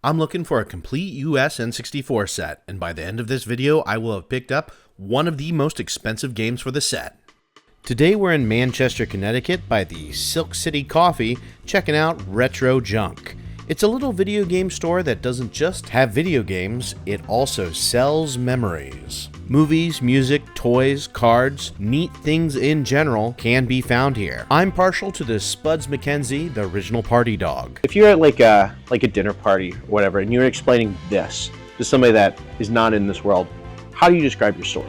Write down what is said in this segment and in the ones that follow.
I'm looking for a complete US N64 set, and by the end of this video, I will have picked up one of the most expensive games for the set. Today we're in Manchester, Connecticut by the Silk City Coffee, checking out Retro Junk. It's a little video game store that doesn't just have video games, it also sells memories. Movies, music, toys, cards, neat things in general can be found here. I'm partial to the Spuds McKenzie, the original party dog. If you're at like a dinner party or whatever, and you're explaining this to somebody that is not in this world, how do you describe your store?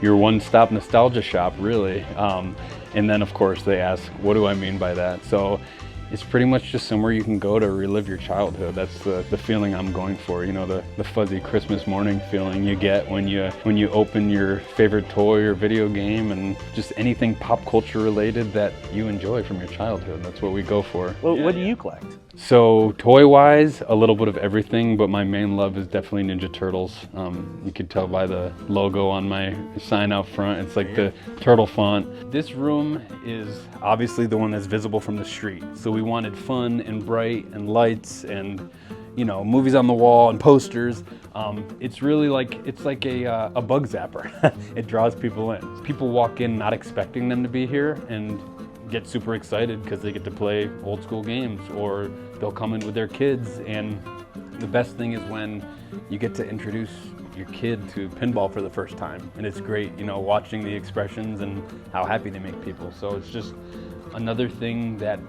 Your one-stop nostalgia shop, really. And then, of course, they ask, what do I mean by that? So it's pretty much just somewhere you can go to relive your childhood. That's the feeling I'm going for, you know, the fuzzy Christmas morning feeling you get when you open your favorite toy or video game, and just anything pop culture related that you enjoy from your childhood. That's what we go for. Well, what do you collect? So toy-wise, a little bit of everything, but my main love is definitely Ninja Turtles. You could tell by the logo on my sign out front. It's like the turtle font. This room is obviously the one that's visible from the street. So we wanted fun and bright and lights and, you know, movies on the wall and posters. It's really like, it's like a bug zapper. It draws people in. People walk in not expecting them to be here and get super excited because they get to play old school games, or they'll come in with their kids. And the best thing is when you get to introduce your kid to pinball for the first time, and it's great, you know, watching the expressions and how happy they make people. So it's just another thing that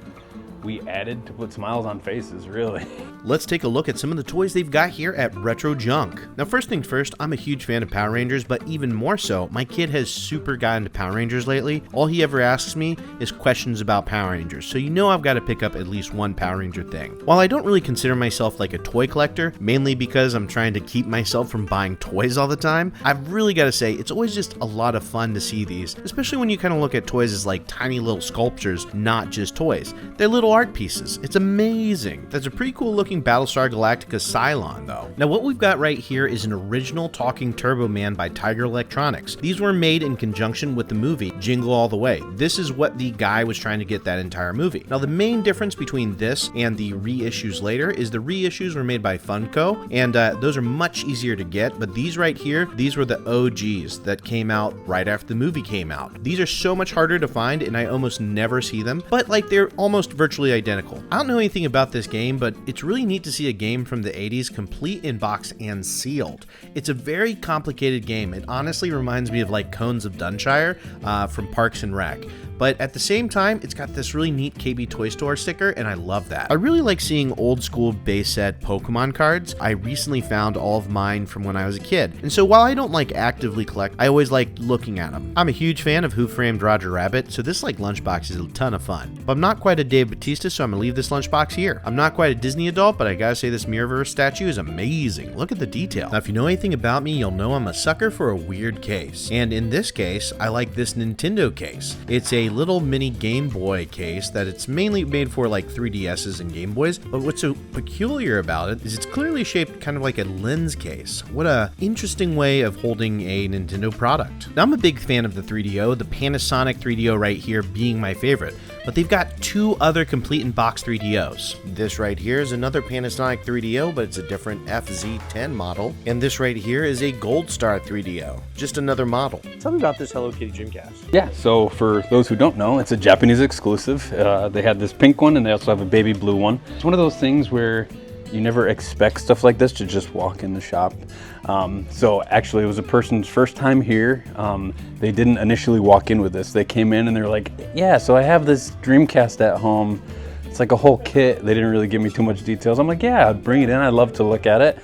we added to put smiles on faces, really. Let's take a look at some of the toys they've got here at Retro Junk. Now, first things first, I'm a huge fan of Power Rangers, but even more so, my kid has super gotten into Power Rangers lately. All he ever asks me is questions about Power Rangers, so you know I've got to pick up at least one Power Ranger thing. While I don't really consider myself like a toy collector, mainly because I'm trying to keep myself from buying toys all the time, I've really got to say it's always just a lot of fun to see these, especially when you kind of look at toys as like tiny little sculptures, not just toys. They're little art pieces. It's amazing. That's a pretty cool looking Battlestar Galactica Cylon though. Now what we've got right here is an original talking Turbo Man by Tiger Electronics. These were made in conjunction with the movie Jingle All the Way. This is what the guy was trying to get that entire movie. Now the main difference between this and the reissues later is the reissues were made by Funko, and those are much easier to get, but these right here, these were the OGs that came out right after the movie came out. These are so much harder to find and I almost never see them, but like they're almost virtually identical. I don't know anything about this game, but it's really neat to see a game from the 80s complete in box and sealed. It's a very complicated game. It honestly reminds me of like Cones of Dunshire from Parks and Rec. But at the same time, it's got this really neat KB Toy Store sticker, and I love that. I really like seeing old school base set Pokemon cards. I recently found all of mine from when I was a kid. And so while I don't like actively collect, I always like looking at them. I'm a huge fan of Who Framed Roger Rabbit, so this like lunchbox is a ton of fun. But I'm not quite a Dave Bautista, so I'm gonna leave this lunchbox here. I'm not quite a Disney adult, but I gotta say this Mirrorverse statue is amazing. Look at the detail. Now, if you know anything about me, you'll know I'm a sucker for a weird case. And in this case, I like this Nintendo case. It's a little mini Game Boy case that it's mainly made for like 3DSs and Game Boys, but what's so peculiar about it is it's clearly shaped kind of like a lens case. What a interesting way of holding a Nintendo product. Now I'm a big fan of the 3DO, the Panasonic 3DO right here being my favorite, but they've got two other complete in box 3DOs. This right here is another Panasonic 3DO, but it's a different FZ10 model, and this right here is a Gold Star 3DO, just another model. Tell me about this Hello Kitty Dreamcast. Yeah, so for those who don't know, it's a Japanese exclusive. They had this pink one and they also have a baby blue one. It's one of those things where you never expect stuff like this to just walk in the shop. So actually it was a person's first time here. They didn't initially walk in with this. They came in and they're like, yeah, so I have this Dreamcast at home. It's like a whole kit. They didn't really give me too much details. I'm like, yeah, bring it in. I'd love to look at it.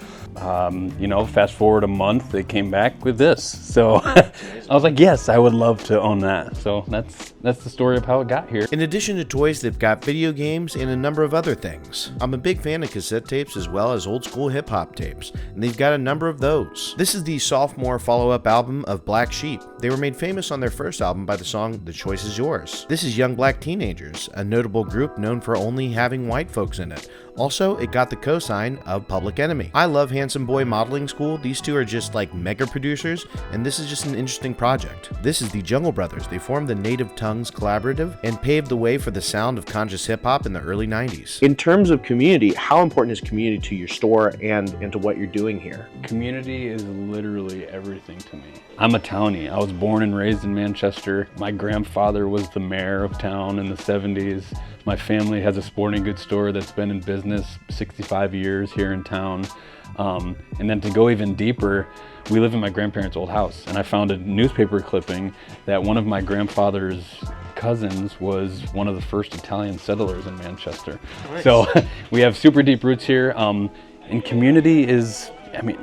You know, fast forward a month, they came back with this. So I was like, yes, I would love to own that. So that's the story of how it got here. In addition to toys, they've got video games and a number of other things. I'm a big fan of cassette tapes as well as old school hip hop tapes, and they've got a number of those. This is the sophomore follow-up album of Black Sheep. They were made famous on their first album by the song The Choice Is Yours. This is Young Black Teenagers, a notable group known for only having white folks in it. Also, it got the cosign of Public Enemy. I love Handsome Boy Modeling School. These two are just like mega producers, and this is just an interesting project. This is the Jungle Brothers. They formed the Native Tongues Collaborative and paved the way for the sound of conscious hip-hop in the early 90s. In terms of community, how important is community to your store and to what you're doing here? Community is literally everything to me. I'm a townie. I was born and raised in Manchester. My grandfather was the mayor of town in the 70s. My family has a sporting goods store that's been in business 65 years here in town. And then to go even deeper, we live in my grandparents' old house, and I found a newspaper clipping that one of my grandfather's cousins was one of the first Italian settlers in Manchester. Nice. So we have super deep roots here. And community is, I mean,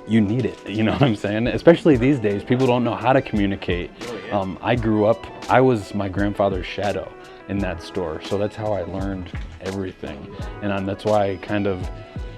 you need it, you know what I'm saying? Especially these days, people don't know how to communicate. Oh, yeah. I grew up, I was my grandfather's shadow in that store, so that's how I learned everything. And that's why I kind of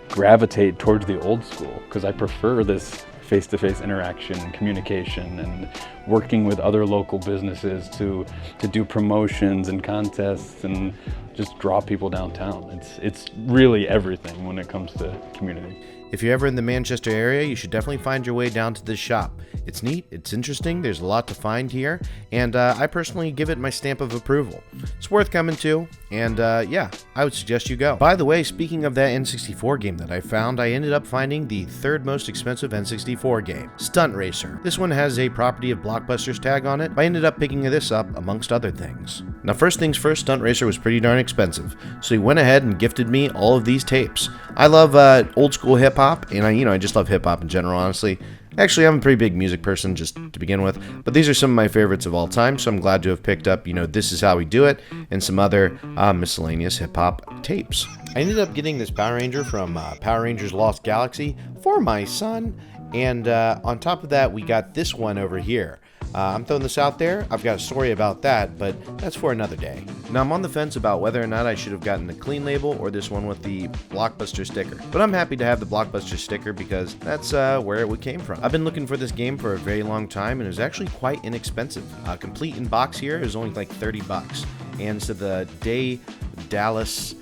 gravitate towards the old school, because I prefer this face-to-face interaction and communication and working with other local businesses to do promotions and contests and just draw people downtown. It's really everything when it comes to community. If you're ever in the Manchester area, you should definitely find your way down to this shop. It's neat, it's interesting, there's a lot to find here, and I personally give it my stamp of approval. It's worth coming to, and yeah, I would suggest you go. By the way, speaking of that N64 game that I found, I ended up finding the third most expensive N64 game, Stunt Racer. This one has a Property of Blockbusters tag on it, but I ended up picking this up amongst other things. Now first things first, Stunt Racer was pretty darn expensive, so he went ahead and gifted me all of these tapes. I love old school hip-hop, and I just love hip-hop in general, honestly. Actually, I'm a pretty big music person, just to begin with, but these are some of my favorites of all time, so I'm glad to have picked up, This Is How We Do It, and some other miscellaneous hip-hop tapes. I ended up getting this Power Ranger from Power Rangers Lost Galaxy for my son, and on top of that, we got this one over here. I'm throwing this out there. I've got a story about that, but that's for another day. Now, I'm on the fence about whether or not I should have gotten the clean label or this one with the Blockbuster sticker. But I'm happy to have the Blockbuster sticker because that's where it came from. I've been looking for this game for a very long time, and it was actually quite inexpensive. Complete in box here is only like $30. And so the Day Dallas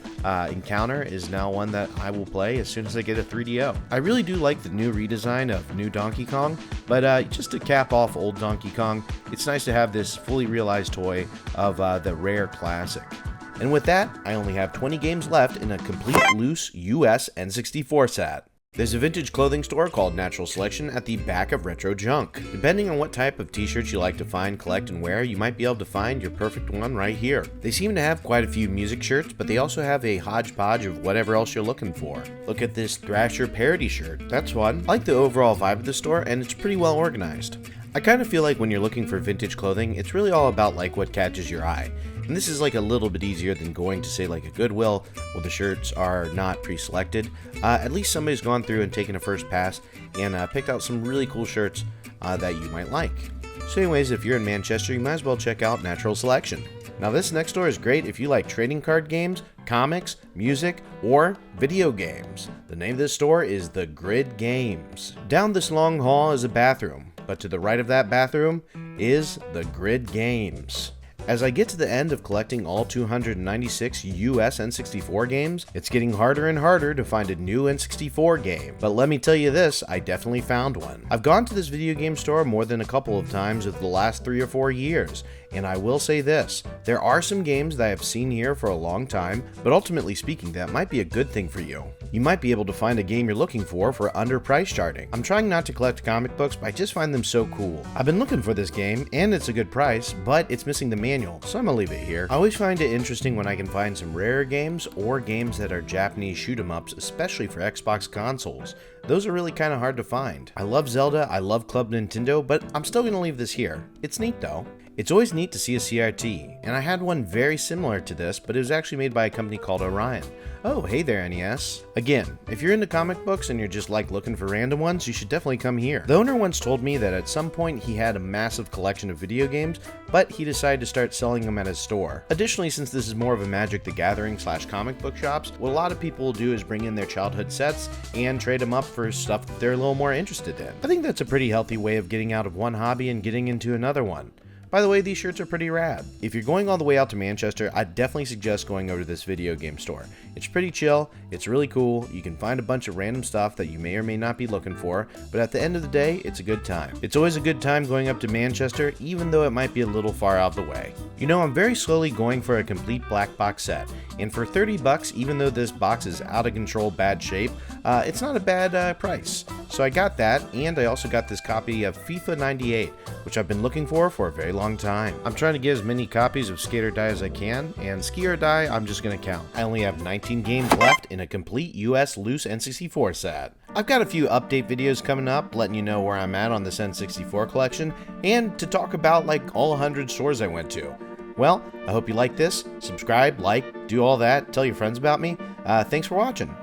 encounter is now one that I will play as soon as I get a 3DO. I really do like the new redesign of New Donkey Kong, but just to cap off old Donkey Kong, it's nice to have this fully realized toy of the Rare Classic. And with that, I only have 20 games left in a complete loose US N64 set. There's a vintage clothing store called Natural Selection at the back of Retro Junk. Depending on what type of t-shirts you like to find, collect, and wear, you might be able to find your perfect one right here. They seem to have quite a few music shirts, but they also have a hodgepodge of whatever else you're looking for. Look at this Thrasher parody shirt. That's fun. I like the overall vibe of the store, and it's pretty well organized. I kind of feel like when you're looking for vintage clothing, it's really all about like what catches your eye. And this is like a little bit easier than going to say like a Goodwill where the shirts are not pre-selected. At least somebody's gone through and taken a first pass and picked out some really cool shirts that you might like. So anyways, if you're in Manchester, you might as well check out Natural Selection. Now this next store is great if you like trading card games, comics, music, or video games. The name of this store is The Grid Games. Down this long hall is a bathroom, but to the right of that bathroom is The Grid Games. As I get to the end of collecting all 296 US N64 games, it's getting harder and harder to find a new N64 game. But let me tell you this, I definitely found one. I've gone to this video game store more than a couple of times over the last 3 or 4 years, and I will say this, there are some games that I have seen here for a long time, but ultimately speaking, that might be a good thing for you. You might be able to find a game you're looking for under price charting. I'm trying not to collect comic books, but I just find them so cool. I've been looking for this game, and it's a good price, but it's missing the manual, so I'm gonna leave it here. I always find it interesting when I can find some rare games or games that are Japanese shoot-'em-ups, especially for Xbox consoles. Those are really kind of hard to find. I love Zelda, I love Club Nintendo, but I'm still gonna leave this here. It's neat though. It's always neat to see a CRT, and I had one very similar to this, but it was actually made by a company called Orion. Oh, hey there, NES. Again, if you're into comic books and you're just like looking for random ones, you should definitely come here. The owner once told me that at some point he had a massive collection of video games, but he decided to start selling them at his store. Additionally, since this is more of a Magic the Gathering / comic book shops, what a lot of people will do is bring in their childhood sets and trade them up for stuff that they're a little more interested in. I think that's a pretty healthy way of getting out of one hobby and getting into another one. By the way, these shirts are pretty rad. If you're going all the way out to Manchester, I'd definitely suggest going over to this video game store. It's pretty chill, it's really cool, you can find a bunch of random stuff that you may or may not be looking for, but at the end of the day, it's a good time. It's always a good time going up to Manchester, even though it might be a little far out of the way. You know, I'm very slowly going for a complete black box set, and for 30 bucks, even though this box is out of control bad shape, it's not a bad price. So I got that, and I also got this copy of FIFA 98, which I've been looking for a very long time. I'm trying to get as many copies of Skate or Die as I can, and Ski or Die, I'm just gonna count. I only have 19 games left in a complete US loose N64 set. I've got a few update videos coming up, letting you know where I'm at on this N64 collection, and to talk about like all 100 stores I went to. Well, I hope you like this. Subscribe, like, do all that, tell your friends about me. Thanks for watching.